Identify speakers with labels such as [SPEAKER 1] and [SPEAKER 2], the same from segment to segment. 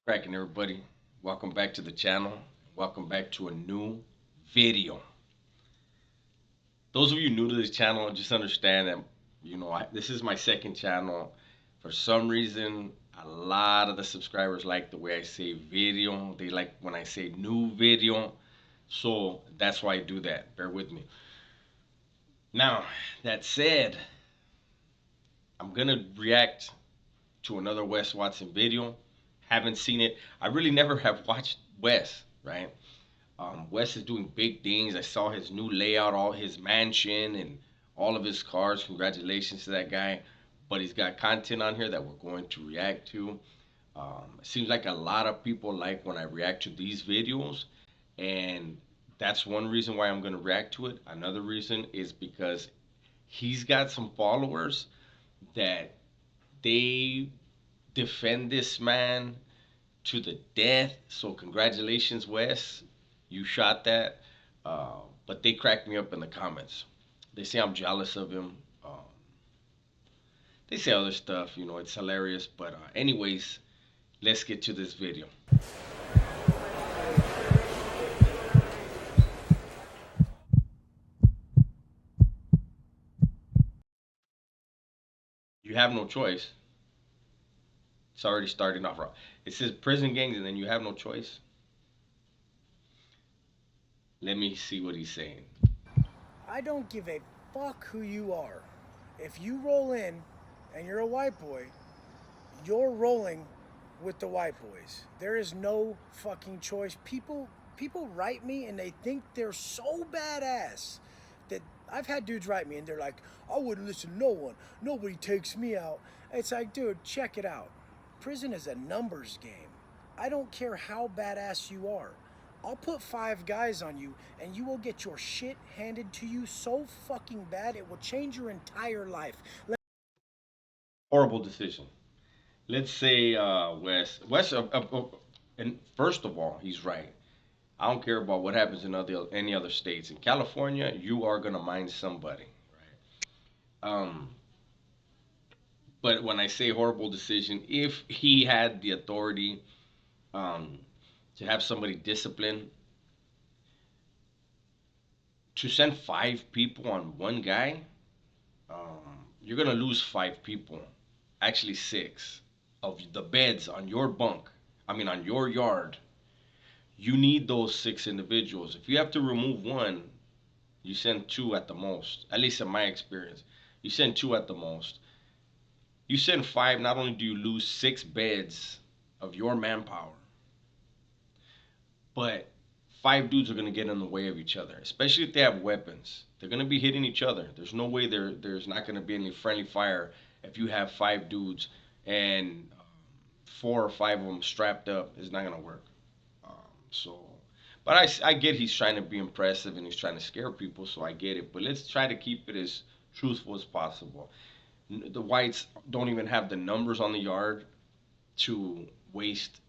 [SPEAKER 1] Cracking everybody. Welcome back to the channel. Welcome back to a new video. Those of you new to this channel, just understand that this is my second channel. For some reason, a lot of the subscribers like the way I say video. They like when I say new video. So that's why I do that. Bear with me. Now, that said, I'm gonna react to another Wes Watson video. Haven't seen it. I really never have watched Wes, right? Wes is doing big things. I saw his new layout, all his mansion, and all of his cars. Congratulations to that guy. But he's got content on here that we're going to react to. It seems like a lot of people like when I react to these videos, and that's one reason why I'm going to react to it. Another reason is because he's got some followers that they defend this man to the death. So congratulations, Wes. You shot that. But they crack me up in the comments. They say I'm jealous of him. They say other stuff. It's hilarious. But anyways, let's get to this video. You have no choice. It's already starting off wrong. It says prison gangs, and then you have no choice. Let me see what he's saying.
[SPEAKER 2] I don't give a fuck who you are. If you roll in and you're a white boy, you're rolling with the white boys. There is no fucking choice. People write me and they think they're so badass that I've had dudes write me and they're like, I wouldn't listen to no one. Nobody takes me out. It's like, dude, check it out. Prison is a numbers game. I don't care how badass you are. I'll put 5 guys on you and you will get your shit handed to you so fucking bad it will change your entire life.
[SPEAKER 1] Horrible decision. Let's say and first of all, he's right. I don't care about what happens in any other states. In California, you are gonna mind somebody, right? But when I say horrible decision, if he had the authority um, to have somebody disciplined, to send 5 people on one guy, you're gonna lose 5 people, actually 6 of the beds on your bunk. I mean, on your yard. You need those 6 individuals. If you have to remove one, you send 2 at the most. At least in my experience, you send 2 at the most. You send 5, not only do you lose 6 beds of your manpower, but 5 dudes are gonna get in the way of each other, especially if they have weapons. They're gonna be hitting each other. There's no way there's not gonna be any friendly fire if you have 5 dudes and 4 or 5 of them strapped up. It's not gonna work. So, but I get he's trying to be impressive and he's trying to scare people, so I get it. But let's try to keep it as truthful as possible. The whites don't even have the numbers on the yard to waste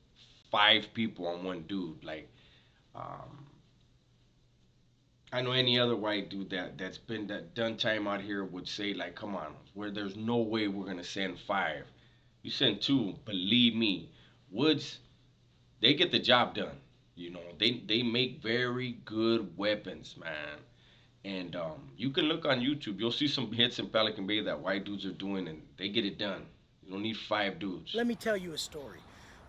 [SPEAKER 1] 5 people on one dude. Like, um, I know any other white dude that's been that done time out here would say like, come on, where there's no way we're gonna send 5. You send 2, believe me. Woods, they get the job done. They make very good weapons, man. And you can look on YouTube. You'll see some hits in Pelican Bay that white dudes are doing, and they get it done. You don't need 5 dudes.
[SPEAKER 2] Let me tell you a story.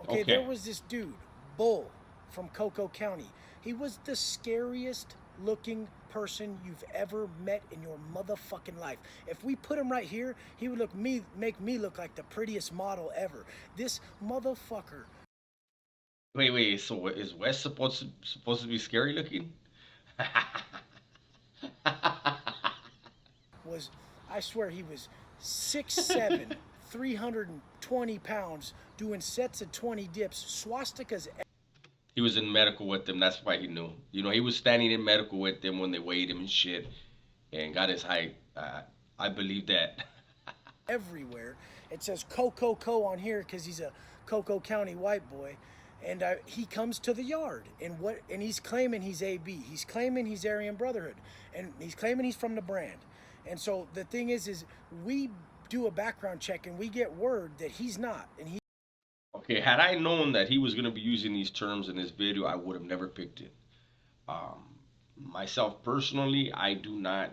[SPEAKER 2] Okay, there
[SPEAKER 1] Okay.
[SPEAKER 2] was this dude, Bull, from Coco County. He was the scariest looking person you've ever met in your motherfucking life. If we put him right here, he would make me look like the prettiest model ever. This motherfucker
[SPEAKER 1] Wait. So is Wes supposed to be scary looking?
[SPEAKER 2] was, I swear he was 6'7", 320 pounds, doing sets of 20 dips, swastikas.
[SPEAKER 1] He was in medical with them. That's why he knew. He was standing in medical with them when they weighed him and shit, and got his height. I believe that.
[SPEAKER 2] Everywhere. It says Coco Co on here because he's a Coco County white boy, and he comes to the yard and he's claiming he's AB. He's claiming he's Aryan Brotherhood, and he's claiming he's from the brand. And so the thing is we do a background check and we get word that he's not, and he.
[SPEAKER 1] Okay, had I known that he was gonna be using these terms in this video, I would have never picked it. Um, Myself personally, I do not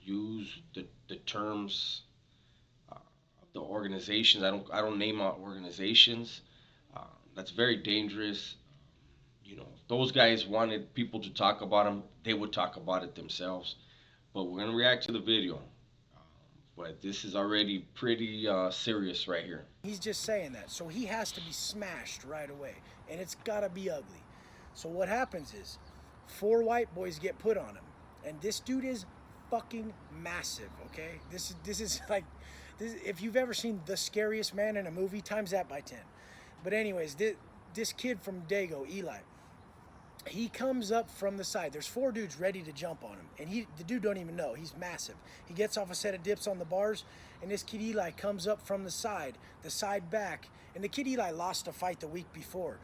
[SPEAKER 1] use the terms of the organizations. I don't name out organizations. Uh, that's very dangerous. If those guys wanted people to talk about them, they would talk about it themselves. But we're gonna react to the video. But this is already pretty serious right here.
[SPEAKER 2] He's just saying that. So he has to be smashed right away. And it's got to be ugly. So what happens is 4 white boys get put on him. And this dude is fucking massive, okay? This is like this, if you've ever seen The Scariest Man in a movie, times that by 10. But anyways, this kid from Dago, Eli, he comes up from the side. There's 4 dudes ready to jump on him, and the dude don't even know. He's massive. He gets off a set of dips on the bars, and this kid Eli comes up from the side back, and the kid Eli lost a fight the week before.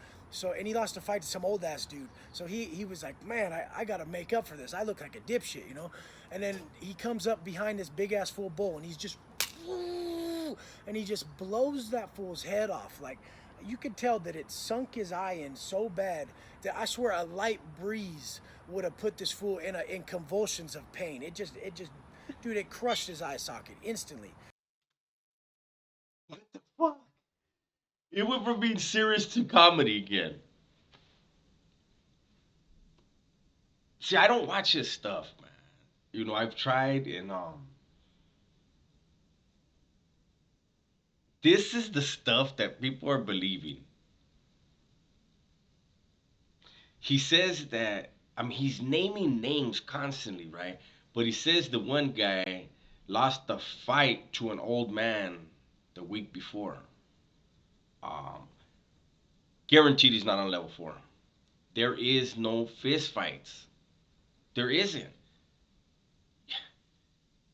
[SPEAKER 2] And he lost a fight to some old ass dude. So he was like, man, I gotta make up for this. I look like a dipshit, you know? And then he comes up behind this big ass full bull, and he just blows that fool's head off. Like, you could tell that it sunk his eye in so bad that I swear a light breeze would have put this fool in convulsions of pain. It just, dude, it crushed his eye socket instantly.
[SPEAKER 1] What the fuck? It went from being serious to comedy again. See, I don't watch his stuff, man. I've tried, and this is the stuff that people are believing. He says that, I mean, he's naming names constantly, right? But he says the one guy lost the fight to an old man the week before. Um, Guaranteed he's not on level 4. There is no fist fights. There isn't.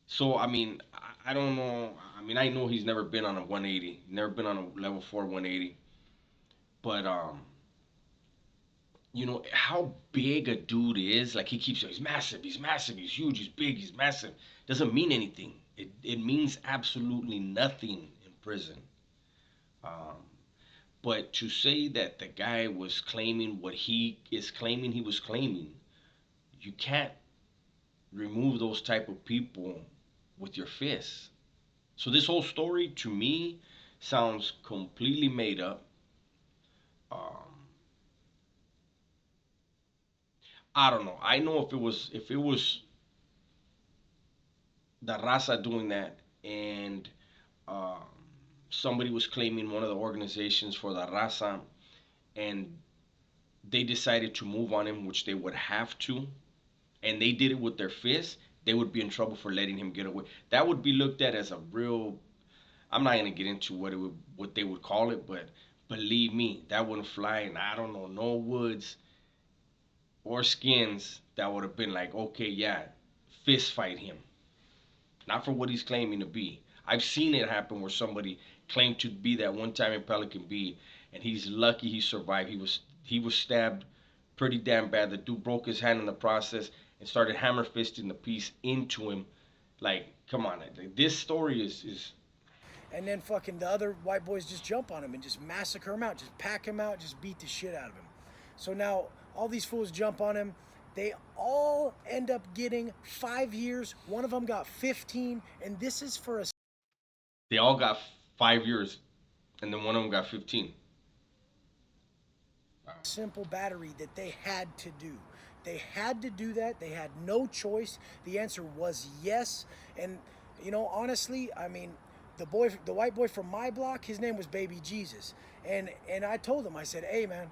[SPEAKER 1] So, I mean, I don't know. I mean, I know he's never been on a 180, never been on a level 4 180. But how big a dude is. Like, he keeps saying, he's massive, he's huge, he's big, he's massive. Doesn't mean anything. It means absolutely nothing in prison. Um, but to say that the guy was claiming what he is claiming he was claiming, you can't remove those type of people with your fists. So this whole story to me sounds completely made up. Um, I don't know. I know if it was the raza doing that, and um, somebody was claiming one of the organizations for the raza, and they decided to move on him, which they would have to, and they did it with their fists, they would be in trouble for letting him get away. That would be looked at as a real. I'm not gonna get into what they would call it, but believe me, that wouldn't fly. And I don't know no woods or skins that would have been like, okay, yeah, fist fight him. Not for what he's claiming to be. I've seen it happen where somebody claimed to be that one time in Pelican B, and he's lucky he survived. He was stabbed pretty damn bad. The dude broke his hand in the process and started hammer fisting the piece into him. Like, come on, this story is.
[SPEAKER 2] And then fucking the other white boys just jump on him and just massacre him out, just pack him out, just beat the shit out of him. So now all these fools jump on him. They all end up getting 5 years. One of them got 15, and this is for a
[SPEAKER 1] They all got 5 years, and then one of them got 15. Wow.
[SPEAKER 2] simple battery that they had to do. They had to do that. They had no choice. The answer was yes. And honestly, I mean, the white boy from my block, his name was Baby Jesus. And I told him, I said, "Hey man,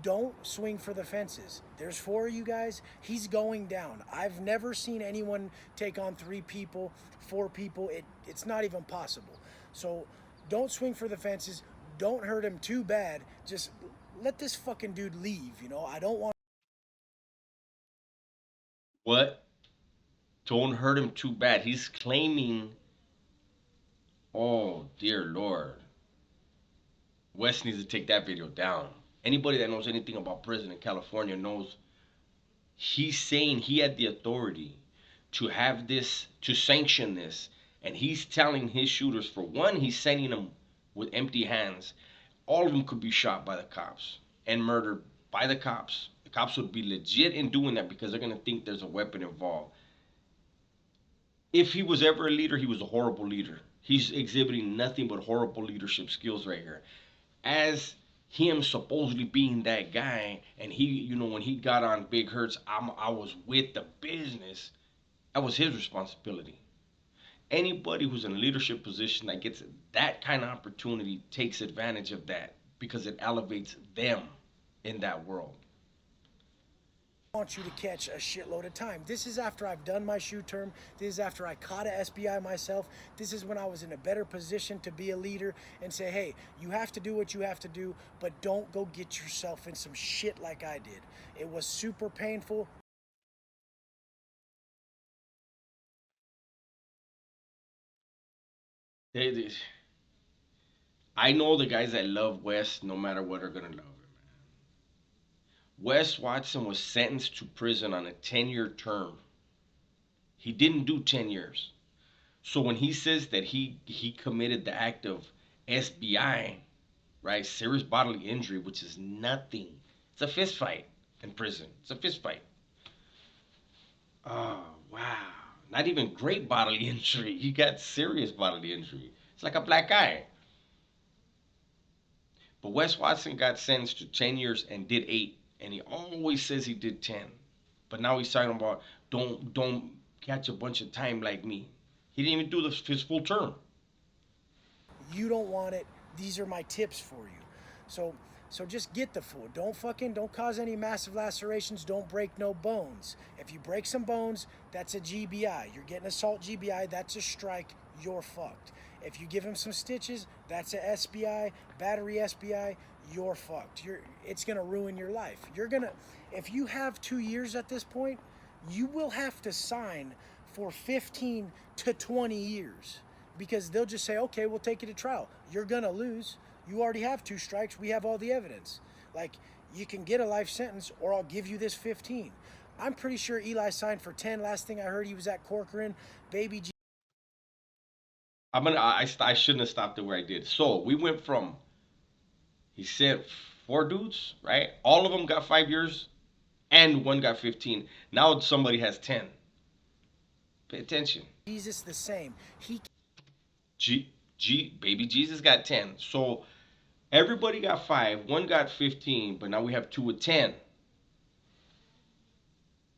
[SPEAKER 2] don't swing for the fences. There's 4 of you guys. He's going down. I've never seen anyone take on 3 people, 4 people. It's not even possible. So don't swing for the fences. Don't hurt him too bad. Just let this fucking dude leave. I don't want."
[SPEAKER 1] What? Don't hurt him too bad. He's claiming. Oh dear Lord. Wes needs to take that video down. Anybody that knows anything about prison in California knows he's saying he had the authority to have this, to sanction this, and he's telling his shooters, for one, he's sending them with empty hands. all of them could be shot by the cops and murdered by the cops. The cops would be legit in doing that because they're gonna think there's a weapon involved. If he was ever a leader, he was a horrible leader. He's exhibiting nothing but horrible leadership skills right here. As him supposedly being that guy, and he, when he got on Big Hurts, I was with the business. That was his responsibility. Anybody who's in a leadership position that gets that kind of opportunity takes advantage of that because it elevates them in that world.
[SPEAKER 2] I want you to catch a shitload of time. This is after I've done my shoe term. This is after I caught a SBI myself. This is when I was in a better position to be a leader and say, hey, you have to do what you have to do, but don't go get yourself in some shit like I did. It was super painful.
[SPEAKER 1] I know the guys that love Wes, no matter what, are gonna love him. Wes Watson was sentenced to prison on a 10-year term. He didn't do 10 years. So when he says that he committed the act of SBI, right, serious bodily injury, which is nothing. It's a fist fight in prison. It's a fist fight. Oh wow! Not even great bodily injury. He got serious bodily injury. It's like a black eye. But Wes Watson got sentenced to 10 years and did 8, and he always says he did 10. But now he's talking about don't catch a bunch of time like me. He didn't even do his full term.
[SPEAKER 2] You don't want it. These are my tips for you. So so just get the food. Don't cause any massive lacerations. Don't break no bones. If you break some bones, that's a GBI. You're getting assault GBI. That's a strike. You're fucked. If you give him some stitches, that's a SBI, battery SBI. You're fucked. It's gonna ruin your life. If you have 2 years at this point, you will have to sign for 15 to 20 years because they'll just say, okay, we'll take you to trial. You're gonna lose. You already have 2 strikes. We have all the evidence. Like, you can get a life sentence or I'll give you this 15. I'm pretty sure Eli signed for 10. Last thing I heard, he was at Corcoran. Baby G.
[SPEAKER 1] I shouldn't have stopped it where I did. So we went from, he said 4 dudes, right? All of them got 5 years, and one got 15. Now somebody has 10. Pay attention.
[SPEAKER 2] Jesus the same.
[SPEAKER 1] Baby Jesus got 10. So everybody got 5, one got 15, but now we have 2 with 10.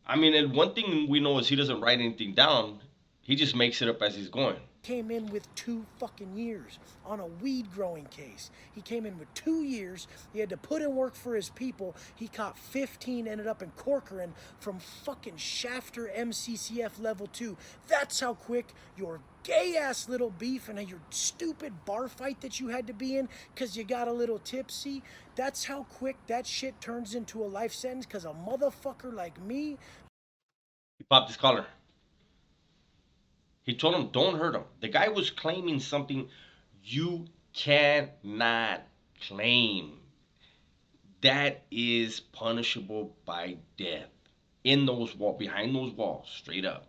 [SPEAKER 1] I mean, and one thing we know is he doesn't write anything down. He just makes it up as he's going.
[SPEAKER 2] Came in with 2 fucking years on a weed growing case. He came in with 2 years. He had to put in work for his people. He caught 15, ended up in Corcoran from fucking Shafter MCCF level 2. That's how quick your gay ass little beef and your stupid bar fight that you had to be in because you got a little tipsy. That's how quick that shit turns into a life sentence because a motherfucker like me.
[SPEAKER 1] He popped his collar. He told him, don't hurt him. The guy was claiming something you cannot claim. That is punishable by death. In those walls, behind those walls, straight up.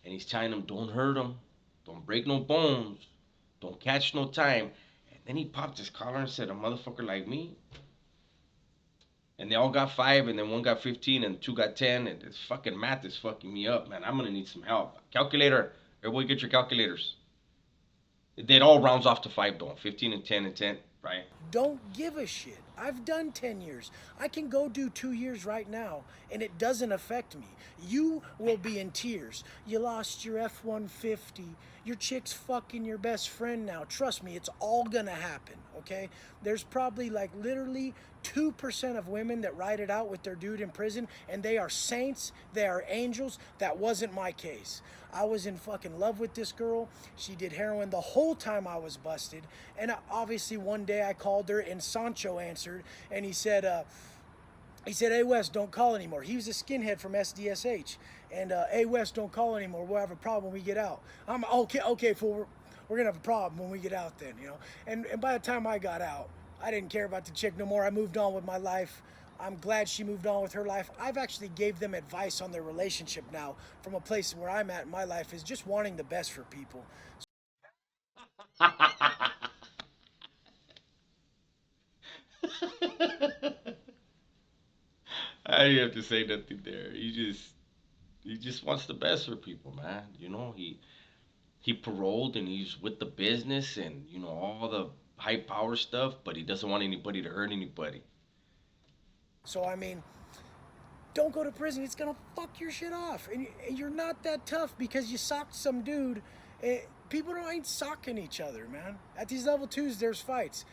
[SPEAKER 1] And he's telling him, don't hurt him. Don't break no bones. Don't catch no time. And then he popped his collar and said, a motherfucker like me? And they all got 5, and then one got 15, and 2 got 10. And this fucking math is fucking me up, man. I'm gonna need some help. Calculator. Everybody get your calculators. It all rounds off to 5 though. 15 and 10 and 10, right?
[SPEAKER 2] Don't give a shit. I've done 10 years. I can go do 2 years right now and it doesn't affect me. You will be in tears. You lost your F-150. Your chick's fucking your best friend now. Trust me, it's all gonna happen, okay? There's probably like literally 2% of women that ride it out with their dude in prison, and they are saints, they are angels. That wasn't my case. I was in fucking love with this girl. She did heroin the whole time I was busted. And obviously one day I called her and Sancho answered and he said, hey Wes, don't call anymore. He was a skinhead from SDSH. And hey Wes, don't call anymore. We'll have a problem when we get out. I'm okay, fool. We're gonna have a problem when we get out then, you know. And by the time I got out, I didn't care about the chick no more. I moved on with my life. I'm glad she moved on with her life. I've actually gave them advice on their relationship now from a place where I'm at in my life is just wanting the best for people.
[SPEAKER 1] I didn't have to say nothing there. He just wants the best for people, man. He paroled and he's with the business and all the high power stuff, but he doesn't want anybody to hurt anybody.
[SPEAKER 2] So I mean, don't go to prison. It's gonna fuck your shit off, and you're not that tough because you socked some dude. People don't ain't socking each other, man. At these level twos, there's fights.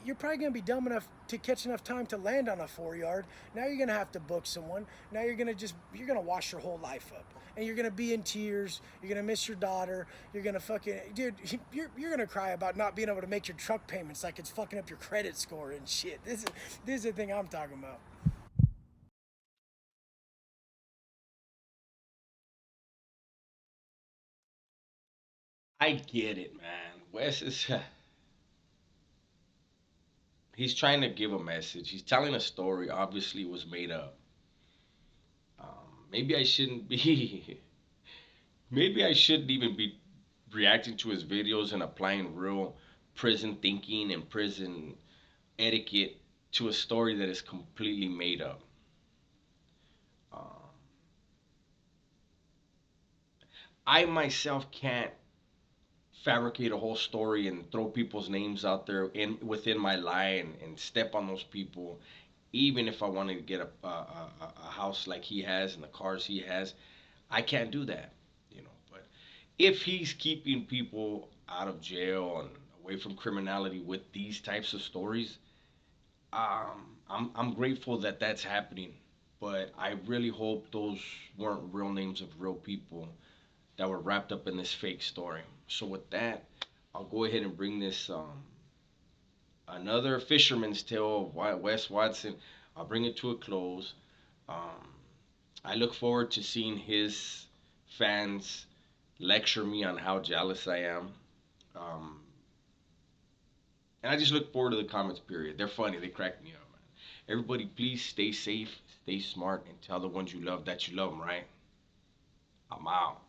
[SPEAKER 2] You're probably gonna be dumb enough to catch enough time to land on a 4 yard. Now you're gonna have to book someone. Now you're gonna wash your whole life up, and you're gonna be in tears. You're gonna miss your daughter. You're gonna fucking dude. You're gonna cry about not being able to make your truck payments like it's fucking up your credit score and shit. This is the thing I'm talking about.
[SPEAKER 1] I get it, man. Wes is he's trying to give a message. He's telling a story. Obviously, it was made up. Maybe I shouldn't be. Maybe I shouldn't even be reacting to his videos and applying real prison thinking and prison etiquette to a story that is completely made up. Um, I myself can't fabricate a whole story and throw people's names out there in within my line and step on those people, even if I wanted to get a house like he has and the cars he has. I can't do that. But if he's keeping people out of jail and away from criminality with these types of stories, I'm grateful that that's happening. But I really hope those weren't real names of real people that were wrapped up in this fake story. So with that, I'll go ahead and bring this another fisherman's tale of Wes Watson. I'll bring it to a close. Um, I look forward to seeing his fans lecture me on how jealous I am. Um, and I just look forward to the comments period. They're funny. They crack me up, man. Everybody, please stay safe, stay smart, and tell the ones you love that you love them, right? I'm out.